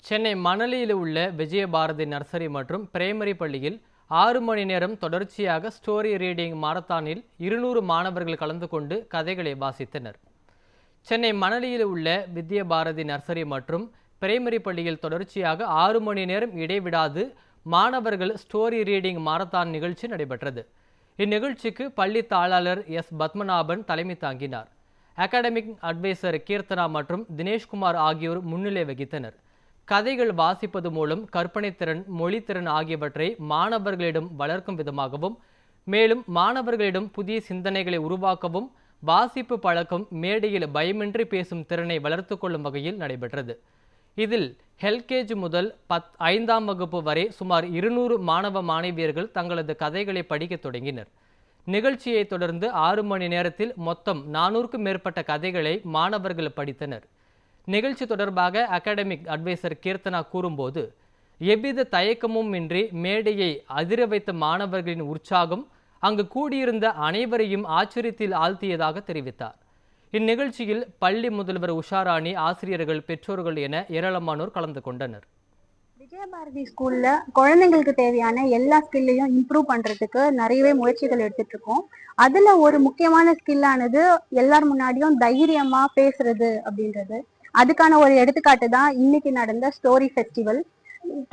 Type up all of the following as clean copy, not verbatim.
சென்னை மணலியில் உள்ள விஜயபாரதி நர்சரி மற்றும் பிரைமரி பள்ளியில் 6 மணி நேரம் தொடர்ச்சியாக ஸ்டோரி ரீடிங் மாரத்தானில் 200 மாணவர்கள் கலந்து கொண்டு கதைகளை வாசித்தனர். சென்னை மணலியில் உள்ள விஜயபாரதி நர்சரி மற்றும் பிரைமரி பள்ளியில் தொடர்ச்சியாக 6 மணி நேரம் இடைவிடாது மாணவர்கள் ஸ்டோரி ரீடிங் மாரத்தான் நிகழ்ச்சி நடைபெற்றது. இந்நிகழ்ச்சிக்கு பள்ளி தாளாளர் எஸ் பத்மநாபன் தலைமை தாங்கினார். அகாடமிக் அட்வைசர் கீர்த்தனா மற்றும் தினேஷ்குமார் ஆகியோர் முன்னிலை வகித்தனர். கதைகள் வாசிப்பது மூலம் கற்பனைத்திறன், மொழித்திறன் ஆகியவற்றை மாணவர்களிடம் வளர்க்கும் விதமாகவும், மேலும் மாணவர்களிடம் புதிய சிந்தனைகளை உருவாக்கவும் வாசிப்பு பழக்கம் மேடையில் பயமின்றி பேசும் திறனை வளர்த்து கொள்ளும் வகையில் நடைபெற்றது. இதில் எல்கேஜி முதல் 5ஆம் வகுப்பு வரை சுமார் 200 மாணவ மாணவியர்கள் தங்களது கதைகளை படிக்க தொடங்கினர். நிகழ்ச்சியை தொடர்ந்து 6 மணி நேரத்தில் மொத்தம் 400க்கும் மேற்பட்ட கதைகளை மாணவர்கள் படித்தனர். நிகழ்ச்சி தொடர்பாக அகாடமிக் அட்வைசர் கீர்த்தனா கூறும்போது, எவ்வித தயக்கமும் இன்றி மேடையை அதிர வைத்த மாணவர்களின் உற்சாகம் அங்கு கூடியிருந்த அனைவரையும் ஆச்சரியத்தில் ஆழ்த்தியதாக தெரிவித்தார். இந்நிகழ்ச்சியில் பள்ளி முதல்வர் உஷாராணி, ஆசிரியர்கள், பெற்றோர்கள் என ஏராளமானோர் கலந்து கொண்டனர். விஜயபாரதி ஸ்கூல்ல குழந்தைங்களுக்கு தேவையான எல்லா ஸ்கில்லையும் இம்ப்ரூவ் பண்றதுக்கு நிறையவே முயற்சிகள் எடுத்துட்டு இருக்கோம். அதுல ஒரு முக்கியமான ஸ்கில்லானது எல்லார் முன்னாடியும் தைரியமா பேசுறது அப்படின்றது. அதுக்கான ஒரு எடுத்துக்காட்டு தான் இன்னைக்கு நடந்த ஸ்டோரி ஃபெஸ்டிவல்.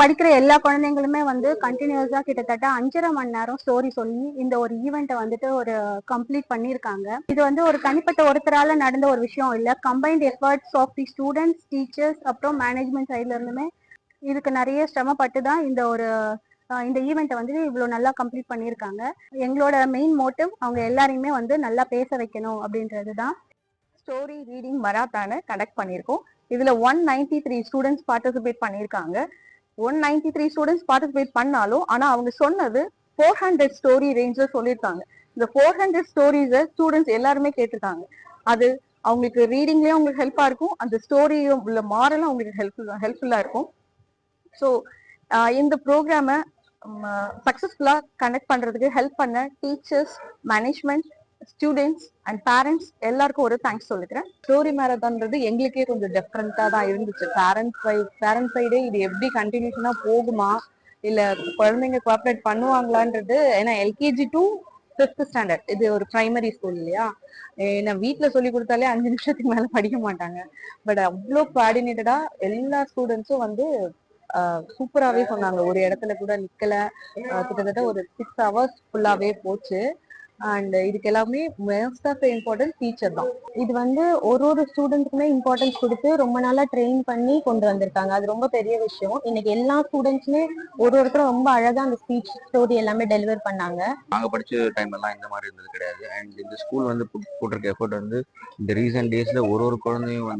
படிக்கிற எல்லா குழந்தைங்களுமே கண்டினியூஸா கிட்டத்தட்ட 5.5 மணி நேரம் ஸ்டோரி சொல்லி இந்த ஒரு ஈவெண்ட்டை ஒரு கம்ப்ளீட் பண்ணியிருக்காங்க. இது ஒரு தனிப்பட்ட ஒருத்தரால நடந்த ஒரு விஷயம் இல்லை. Combined efforts of the students, teachers, அப்புறம் மேனேஜ்மெண்ட் சைட்ல இருந்துமே இதுக்கு நிறைய சிரமப்பட்டு தான் இந்த ஈவெண்ட்டை இவ்வளோ நல்லா கம்ப்ளீட் பண்ணியிருக்காங்க. எங்களோட மெயின் மோட்டிவ் அவங்க எல்லாரையுமே நல்லா பேச வைக்கணும் அப்படின்றது தான். ஸ்டோரி ரீடிங் மராத்தானை கண்டக்ட் பண்ணியிருக்கோம். இதுல 193 ஸ்டூடெண்ட்ஸ் பார்ட்டிசிபேட் பண்ணியிருக்காங்க. 193 ஸ்டூடெண்ட்ஸ் பார்ட்டிசிபேட் பண்ணாலும் ஆனா அவங்க சொன்னது 400 ஸ்டோரி ரேஞ்ச்ல சொல்லியிருக்காங்க. இந்த 400 ஸ்டோரிஸை ஸ்டூடெண்ட்ஸ் எல்லாருமே கேட்டிருக்காங்க. அது அவங்களுக்கு ரீடிங்லயும் அவங்களுக்கு ஹெல்ப்பா இருக்கும், அந்த ஸ்டோரியும் உள்ள மாரலும் அவங்களுக்கு ஹெல்ப்ஃபுல்லா இருக்கும். ஸோ இந்த ப்ரோக்ராமை சக்சஸ்ஃபுல்லா கண்டக்ட் பண்றதுக்கு ஹெல்ப் பண்ண teachers, management, students and parents எல்லாருக்கும் ஒரு தேங்க்ஸ் சொல்லிக்கிறேன். ஸ்டோரி மேரத்தான்றது எங்களுக்கே கொஞ்சம் டிஃப்ரெண்டா தான் இருந்துச்சு. பேரண்ட்ஸ் சைடே இது எப்படி கண்டினியூஷனா போகுமா, இல்ல குழந்தைங்க கோஆப்ரேட் பண்ணுவாங்களான்றது. ஏன்னா எல்கேஜி டு 5th ஸ்டாண்டர்ட் இது ஒரு பிரைமரி ஸ்கூல் இல்லையா. ஏன்னா வீட்டுல சொல்லி கொடுத்தாலே 5 நிமிஷத்துக்கு மேல படிக்க மாட்டாங்க. பட் அவ்வளோ கோஆர்டினேட்டடா எல்லா ஸ்டூடெண்ட்ஸும் சூப்பராகவே சொன்னாங்க. ஒரு இடத்துல கூட நிக்கல. கிட்டத்தட்ட ஒரு 6 hours ஃபுல்லாவே போச்சு. அண்ட் இதுக்கு எல்லாமே மோஸ்ட் ஆஃப் இம்பார்ட்டன்ட் டீச்சர் தான். இது ஒரு ஸ்டூடெண்ட்க்குமே இம்பார்ட்டன்ஸ் கொடுத்து ரொம்ப நாளா ட்ரெயின் பண்ணி கொண்டு வந்திருக்காங்க. அது ரொம்ப பெரிய விஷயம். இன்னைக்கு எல்லா ஸ்டூடெண்ட்ஸுமே ஒருத்தரும் ரொம்ப அழகா அந்த ஸ்பீச், ஸ்டோரி எல்லாமே டெலிவர் பண்ணாங்க. நாங்க படிச்ச டைம் எல்லாம் இந்த மாதிரி இருந்தது கிடையாது. அண்ட் இந்த ஸ்கூல் போட்டிருக்க எஃபர்ட் இந்த ரீசன்ட் டேஸ்ல ஒரு குழந்தையும்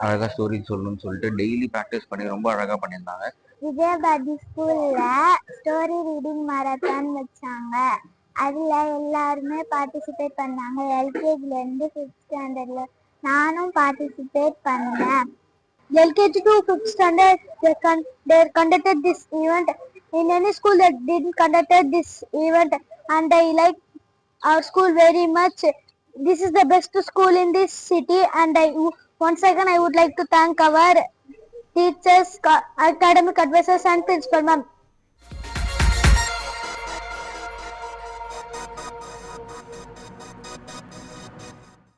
அழகா ஸ்டோரி சொல்லணும்னு சொல்லிட்டு டெய்லி ப்ராக்டிஸ் பண்ணி ரொம்ப அழகா பண்ணியிருந்தாங்க. விஜயபாரதி ஸ்கூல்ல ஸ்டோரி ரீடிங் மாரத்தான் வச்சாங்க. அதுல எல்லாருமே பார்ட்டிசிபேட் பண்ணாங்க. எல்கேஜில இருந்து 5th ஸ்டாண்டர்ட்ல நானும் பார்ட்டிசிபேட் பண்ணேன். LKG to 5th standard they conducted this event. In any school that didn't conducted this event, and I like our school very much. This is the best school in this city, and once again I would like to thank our teachers, academic advisors and principal ma'am.